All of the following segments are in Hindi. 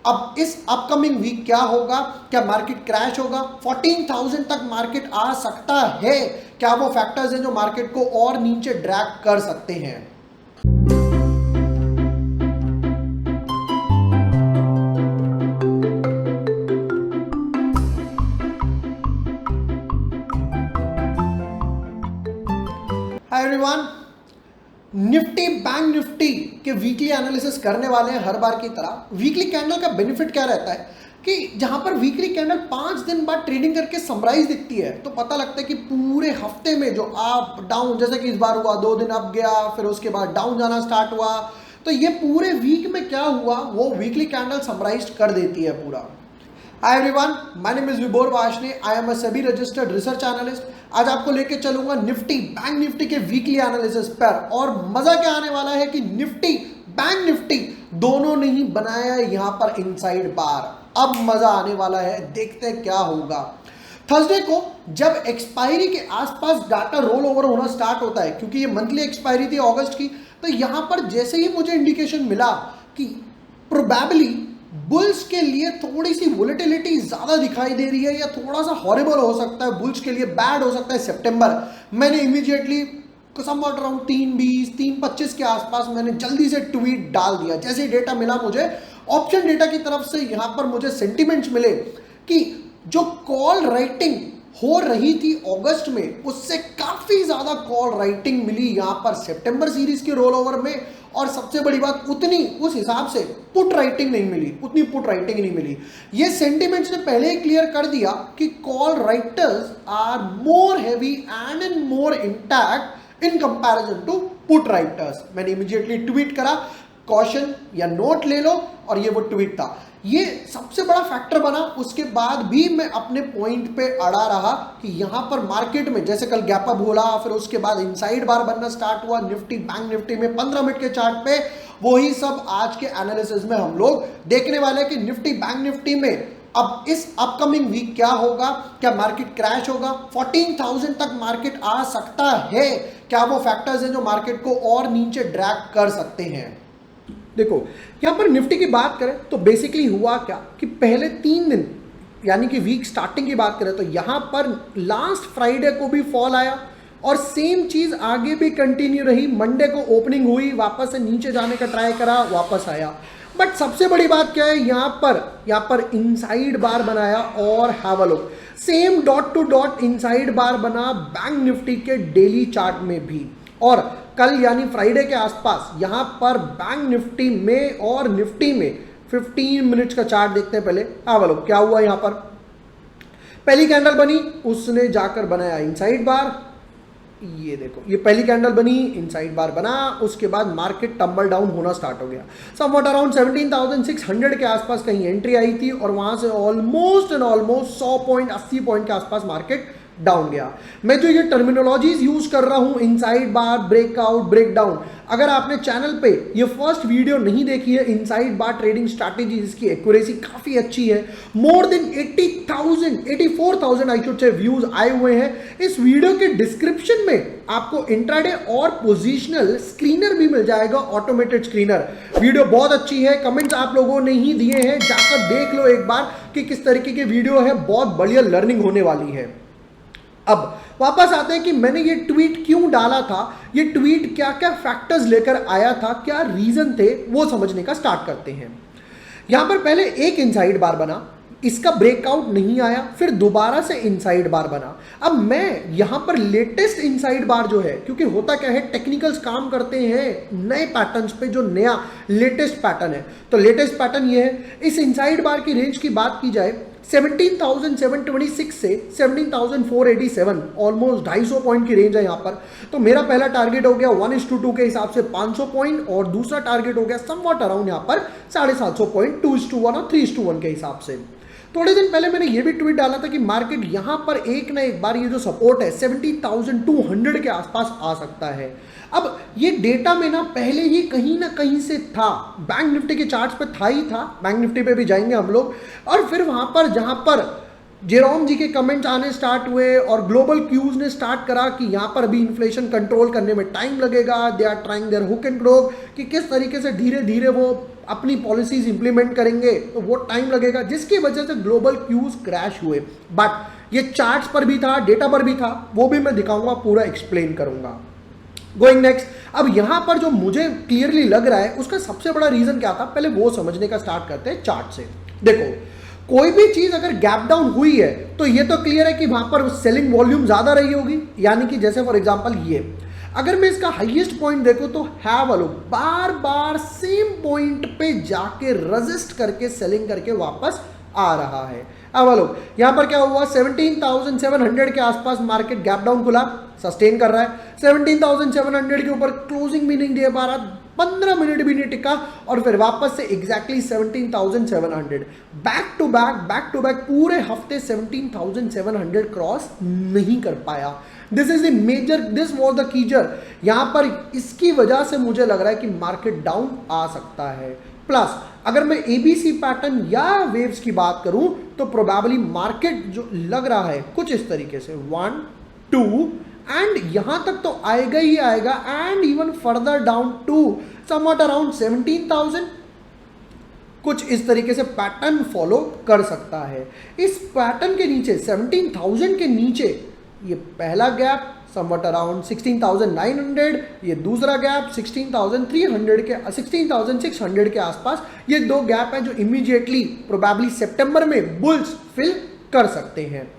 अब इस अपकमिंग वीक क्या होगा? क्या मार्केट क्रैश होगा? 14,000 तक मार्केट आ सकता है? क्या वो फैक्टर्स हैं जो मार्केट को और नीचे ड्रैग कर सकते हैं? Hi everyone, Nifty bank Nifty के वीकली एनालिसिस करने वाले हैं हर बार की तरह। वीकली कैंडल का बेनिफिट क्या रहता है कि जहां पर वीकली कैंडल 5 दिन बाद ट्रेडिंग करके समराइज दिखती है तो पता लगता है कि पूरे हफ्ते में जो अप डाउन, जैसे कि इस बार हुआ 2 दिन अप गया फिर उसके बाद डाउन जाना स्टार्ट हुआ, तो ये पूरे वीक में क्या हुआ वो वीकली कैंडल समराइज कर देती है पूरा। Hi everyone, my name is Vibhor Varshney, I am a SEBI registered research analyst. आज आपको लेके चलूंगा निफ्टी बैंक निफ्टी के वीकली एनालिसिस पर, और मजा क्या आने वाला है कि निफ्टी बैंक निफ्टी दोनों ने ही बनाया यहां पर इनसाइड बार। अब मजा आने वाला है, देखते हैं क्या होगा। थर्सडे को जब एक्सपायरी के आसपास डाटा रोल ओवर होना स्टार्ट होता है, क्योंकि ये मंथली एक्सपायरी थी अगस्त की, तो यहां पर जैसे ही मुझे इंडिकेशन मिला कि प्रोबेबली बुल्स के लिए थोड़ी सी वोलेटिलिटी ज्यादा दिखाई दे रही है या थोड़ा सा हॉरिबल हो सकता है, बुल्स के लिए बैड हो सकता है सितंबर, मैंने इमीडिएटली समवॉट अराउंड 3:20 3:25 के आसपास मैंने जल्दी से ट्वीट डाल दिया। जैसे डेटा मिला मुझे ऑप्शन डेटा की तरफ से, यहां पर मुझे सेंटिमेंट्स मिले कि जो कॉल राइटिंग हो रही थी अगस्त में उससे काफी ज्यादा कॉल राइटिंग मिली यहां पर सितंबर सीरीज के रोल ओवर में, और सबसे बड़ी बात उतनी उस हिसाब से पुट राइटिंग नहीं मिली, उतनी पुट राइटिंग नहीं मिली। ये सेंटिमेंट्स ने पहले ही क्लियर कर दिया कि call writers are more heavy and in more intact in comparison to put writers. मैंने इमीडिएटली ट्वीट करा कॉशन या नोट ले लो, और ये वो ट्वीट था, ये सबसे बड़ा फैक्टर बना। उसके बाद भी मैं अपने पॉइंट पे अड़ा रहा कि यहां पर मार्केट में जैसे कल गैप अप बोला, फिर उसके बाद इनसाइड बार बनना स्टार्ट हुआ निफ्टी बैंक निफ्टी में 15 मिनट के चार्ट पे। वही सब आज के एनालिसिस में हम लोग देखने वाले हैं कि निफ्टी बैंक निफ्टी में अब इस अपकमिंग वीक क्या होगा? क्या मार्केट क्रैश होगा? 14,000 तक मार्केट आ सकता है? क्या वो फैक्टर्स हैं जो मार्केट को और नीचे ड्रैग कर सकते हैं? देखो यहां पर निफ्टी की बात करें तो बेसिकली हुआ क्या कि पहले 3 दिन यानी कि वीक स्टार्टिंग की बात करें तो यहां पर लास्ट फ्राइडे को भी फॉल आया और सेम चीज आगे भी कंटिन्यू रही। मंडे को ओपनिंग हुई, वापस से नीचे जाने का ट्राई करा, वापस आया। बट सबसे बड़ी बात क्या है, यहां पर इनसाइड बार बनाया, और have a look, same dot to dot inside bar बना बैंक निफ्टी के डेली चार्ट में भी। और कल यानी फ्राइडे के आसपास यहां पर बैंक निफ्टी में और निफ्टी में 15 मिनट्स का चार्ट देखते हैं। पहले हैव अ लुक क्या हुआ। यहां पर पहली कैंडल बनी, उसने जाकर बनाया इनसाइड बार। ये देखो, ये पहली कैंडल बनी, इनसाइड बार बना, उसके बाद मार्केट टंबल डाउन होना स्टार्ट हो गया। समवॉट अराउंड 17,600 के आसपास कहीं एंट्री आई थी, और वहां से ऑलमोस्ट 100 पॉइंट 80 पॉइंट के आसपास मार्केट डाउन गया। मैं जो ये टर्मिनोलॉजीज यूज कर रहा हूं, इनसाइड बार, ब्रेकआउट, ब्रेकडाउन, अगर आपने चैनल पे ये फर्स्ट वीडियो नहीं देखी है इनसाइड बार ट्रेडिंग स्ट्रैटेजी, इसकी एक्यूरेसी काफी अच्छी है। मोर देन 84,000 आई शुड से व्यूज आए हुए हैं। इस वीडियो के डिस्क्रिप्शन में आपको इंट्राडे और पोजिशनल स्क्रीनर भी मिल जाएगा, ऑटोमेटेड स्क्रीनर। वीडियो बहुत अच्छी है, कमेंट्स आप लोगों ने ही दिए हैं, जाकर देख लो एक बार कि किस तरीके की वीडियो है, बहुत बढ़िया लर्निंग होने वाली है। अब वापस आते हैं कि मैंने ये ट्वीट क्यों डाला था, ये ट्वीट क्या क्या फैक्टर्स लेकर आया था, क्या रीजन थे, वो समझने का स्टार्ट करते हैं। यहां पर पहले एक इनसाइड बार बना, इसका ब्रेकआउट नहीं आया, फिर दोबारा से इनसाइड बार बना। अब मैं यहां पर लेटेस्ट इनसाइड बार जो है, क्योंकि होता क्या है, टेक्निकल्स काम करते हैं नए पैटर्न्स पे, जो नया लेटेस्ट पैटर्न है, तो लेटेस्ट पैटर्न ये है। इस इनसाइड बार की रेंज की बात की जाए 17,726 से 17,487, ऑलमोस्ट 250 पॉइंट की रेंज है यहां पर। तो मेरा पहला टारगेट हो गया 1:2 के हिसाब से 500 पॉइंट, और दूसरा टारगेट हो गया समवॉट अराउंड यहां पर 750 पॉइंट 2:1 और 3:1 के हिसाब से। थोड़े दिन पहले मैंने ये भी ट्वीट डाला था कि मार्केट यहां पर एक ना एक बार ये जो सपोर्ट है 70,200 के आसपास आ सकता है। अब ये डेटा में ना पहले ही कहीं ना कहीं से था, बैंक निफ्टी के चार्ट्स पे था ही था, बैंक निफ्टी पे भी जाएंगे हम लोग। और फिर वहां पर जहां पर जेरोम जी के कमेंट्स आने स्टार्ट हुए और ग्लोबल क्यूज ने स्टार्ट करा कि यहाँ पर अभी इन्फ्लेशन कंट्रोल करने में टाइम लगेगा, they are trying their hook and crook, कि किस तरीके से धीरे धीरे वो अपनी पॉलिसीज इंप्लीमेंट करेंगे, तो वो टाइम लगेगा, जिसकी वजह से ग्लोबल क्यूज क्रैश हुए। बट ये चार्ट्स पर भी था, डेटा पर भी था, वो भी मैं दिखाऊंगा, पूरा एक्सप्लेन करूंगा। गोइंग नेक्स्ट, अब यहां पर जो मुझे क्लियरली लग रहा है उसका सबसे बड़ा रीजन क्या था, पहले वो समझने का स्टार्ट करते हैं चार्ट से। देखो, कोई भी चीज अगर गैप डाउन हुई है तो ये तो क्लियर है कि वहां पर सेलिंग वॉल्यूम ज्यादा रही होगी, यानी कि जैसे फॉर एग्जांपल ये, अगर मैं इसका हाईएस्ट पॉइंट देखूं तो have a look, bar bar same point पे जाके रेजिस्ट करके सेलिंग करके वापस आ रहा है। अब लोग यहां पर क्या हुआ, 17,700 के आसपास मार्केट गैप डाउन खुला, सस्टेन कर रहा है, 17,700 के ऊपर क्लोजिंग भी नहीं दे पा रहा, 15 मिनट भी नहीं टिका, और फिर वापस से एग्जैक्टली 17,700, बैक टू बैक पूरे हफ्ते 17,700 क्रॉस नहीं कर पाया। This is the major, this was the कीजर। यहां पर इसकी वजह से मुझे लग रहा है कि मार्केट डाउन आ सकता है। प्लस अगर मैं एबीसी पैटर्न या वेव्स की बात करूं तो प्रोबेबली मार्केट जो लग रहा है कुछ इस तरीके से 1 2 एंड यहां तक तो आएगा ही आएगा, and even further down to somewhat around 17,000, कुछ इस तरीके से पैटर्न फॉलो कर सकता है। इस पैटर्न के नीचे 17,000 के नीचे ये पहला गैप समवट अराउंड 16,900, ये दूसरा गैप 16,300 के 16,600 के आसपास, ये दो गैप हैं जो इमीडिएटली प्रोबेबली सितंबर में बुल्स फिल कर सकते हैं।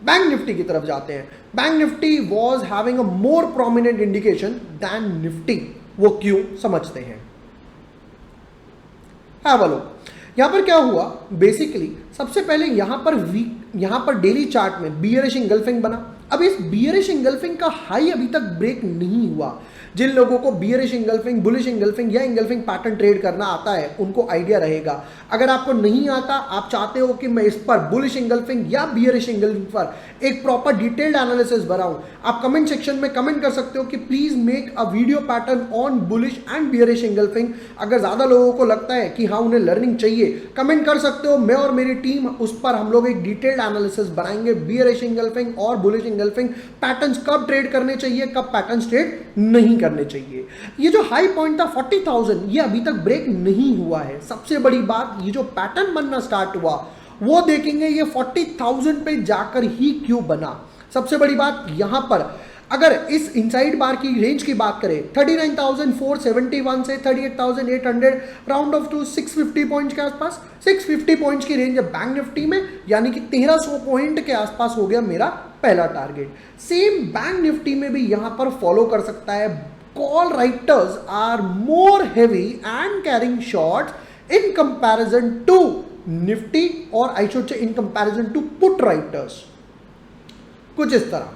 बैंक निफ्टी की तरफ जाते हैं। Bank Nifty was having a more prominent indication than Nifty, वो क्यों समझते हैं। हैव अ लुक, यहां पर क्या हुआ, बेसिकली सबसे पहले यहां पर डेली चार्ट में बियरिश इंगल्फिंग बना। अब इस बियरिश इंगल्फिंग का हाई अभी तक ब्रेक नहीं हुआ। जिन लोगों को बियरिश इंगल्फिंग, बुलिश इंगल्फिंग या इंगल्फिंग पैटर्न ट्रेड करना आता है उनको आइडिया रहेगा। अगर आपको नहीं आता, आप चाहते हो कि मैं इस पर बुलिश इंगल्फिंग या बियरिश इंगल्फिंग पर एक प्रॉपर डिटेल्ड एनालिसिस बनाऊं, आप कमेंट सेक्शन में कमेंट कर सकते हो कि please make a video pattern on bullish and bearish engulfing. अगर ज्यादा लोगों को लगता है कि हाँ उन्हें लर्निंग चाहिए, कमेंट कर सकते हो, मैं और मेरी टीम उस पर हम लोग एक डिटेल्ड एनालिसिस बनाएंगे। बियरिश इंगल्फिंग और बुलिश इंगल्फिंग पैटर्न्स कब ट्रेड करने चाहिए, कब पैटर्न्स ट्रेड नहीं करने चाहिए। ये जो हाई पॉइंट था 40,000, ये अभी तक ब्रेक नहीं हुआ है। सबसे बड़ी बात, ये जो पैटर्न बनना स्टार्ट हुआ वो देखेंगे ये 40,000 पे जाकर ही क्यों बना। सबसे बड़ी बात यहां पर अगर इस इनसाइड बार की रेंज की बात करें 39,471 से 38,800, राउंड ऑफ टू 650 पॉइंट्स के आसपास, 650 पॉइंट्स की रेंज है बैंक निफ्टी में, यानी कि 1300 पॉइंट के आसपास हो गया मेरा पहला टारगेट। सेम बैंक निफ्टी में भी यहां पर फॉलो कर सकता है। Call writers are more heavy and carrying shorts in comparison to Nifty, और I should say in comparison to put writers, कुछ इस तरह।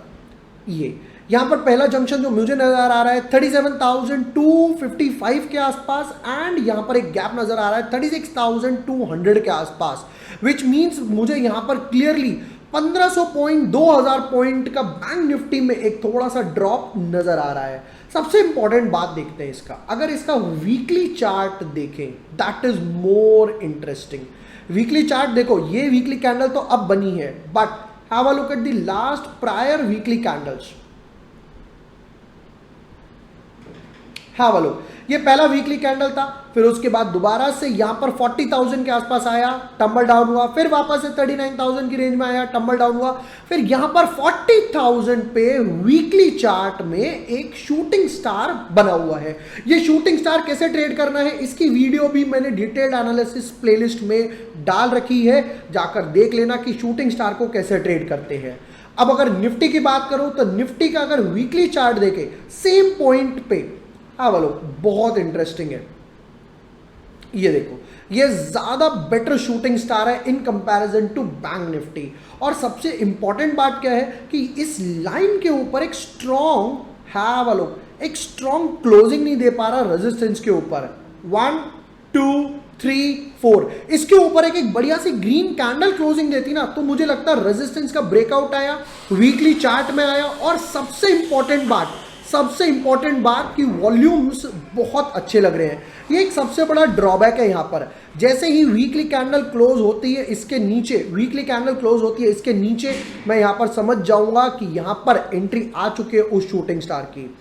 ये यहां पर पहला जंक्शन जो मुझे नजर आ रहा है 37,255 के आसपास, एंड यहां पर एक गैप नजर आ रहा है 36,200 के आसपास, विच मींस मुझे यहां पर क्लियरली 1500 पॉइंट 2000 पॉइंट का बैंक निफ्टी में एक थोड़ा सा ड्रॉप नजर आ रहा है। सबसे इंपॉर्टेंट बात देखते हैं इसका, अगर इसका वीकली चार्ट देखें that is more interesting. Weekly chart देखो, ये वीकली कैंडल तो अब बनी है, but have a look at the last prior weekly candles. Have a look, ये पहला वीकली कैंडल था, फिर उसके बाद दोबारा से यहां पर 40,000 के आसपास आया, टम्बल डाउन हुआ, फिर वापस से 39,000 की रेंज में आया, टम्बल डाउन हुआ, फिर यहां पर 40,000 पे वीकली चार्ट में एक शूटिंग स्टार बना हुआ है। ये शूटिंग स्टार कैसे ट्रेड करना है, इसकी वीडियो भी मैंने डिटेल्ड एनालिसिस प्लेलिस्ट में डाल रखी है, जाकर देख लेना कि शूटिंग स्टार को कैसे ट्रेड करते हैं। अब अगर निफ्टी की बात करूं तो निफ्टी का अगर वीकली चार्ट देखे सेम पॉइंट पे, हाँ बोलो, बहुत इंटरेस्टिंग है। ये देखो, ये ज्यादा बेटर शूटिंग स्टार है in comparison to bank Nifty. और सबसे इंपॉर्टेंट बात क्या है कि इस लाइन के ऊपर एक स्ट्रॉन्ग, हैव अ लुक, एक स्ट्रॉन्ग क्लोजिंग नहीं दे पा रहा रेजिस्टेंस के ऊपर। 1 2 3 4, इसके ऊपर एक बढ़िया सी ग्रीन कैंडल क्लोजिंग देती ना, तो मुझे लगता है रेजिस्टेंस का ब्रेकआउट आया, वीकली चार्ट में आया। और सबसे इंपॉर्टेंट बात, सबसे इंपॉर्टेंट बात कि वॉल्यूम्स बहुत अच्छे लग रहे हैं, ये एक सबसे बड़ा ड्रॉबैक है यहाँ पर। जैसे ही वीकली कैंडल क्लोज होती है इसके नीचे, वीकली कैंडल क्लोज होती है इसके नीचे, मैं यहाँ पर समझ जाऊंगा कि यहाँ पर एंट्री आ चुकी है उस शूटिंग स्टार की।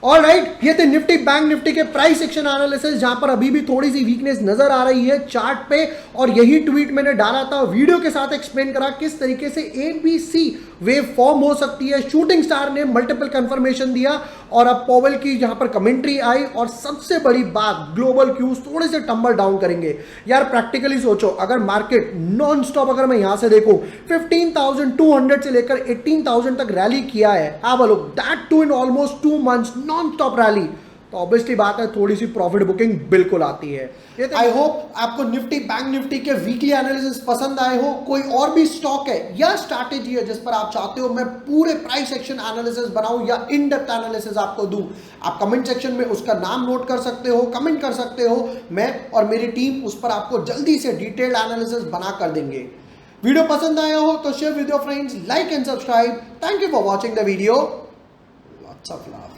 ऑलराइट, ये थे निफ्टी बैंक निफ्टी के प्राइस सेक्शन एनालिसिस, जहां पर अभी भी थोड़ी सी वीकनेस नजर आ रही है चार्ट पे, और यही ट्वीट मैंने डाला था, वीडियो के साथ एक्सप्लेन करा किस तरीके से एबीसी वेव फॉर्म हो सकती है। शूटिंग स्टार ने मल्टीपल कंफर्मेशन दिया और अब पॉवेल की जहां पर कमेंट्री आई, और सबसे बड़ी बात ग्लोबल क्यूज थोड़े से टंबल डाउन करेंगे। यार प्रैक्टिकली सोचो, अगर मार्केट नॉन स्टॉप, अगर मैं यहां से देखूं 15,200 से लेकर 18,000 तक रैली किया है, have a look, that to in almost 2 months non stop rally, तो ऑब्वियसली बात है थोड़ी सी प्रॉफिट बुकिंग बिल्कुल आती है। आई होप आपको निफ्टी बैंक निफ्टी के वीकली एनालिसिस पसंद आए हो। कोई और भी स्टॉक है या स्ट्रैटेजी है जिस पर आप चाहते हो मैं पूरे प्राइस सेक्शन एनालिसिस बनाऊं या इन डेप्थ एनालिसिस आपको दूं, आप कमेंट सेक्शन में उसका नाम नोट कर सकते हो, कमेंट कर सकते हो, मैं और मेरी टीम उस पर आपको जल्दी से डिटेल्ड एनालिसिस बना कर देंगे। वीडियो पसंद आया हो तो share with your friends, like and subscribe. Thank you for watching the video, lots of love.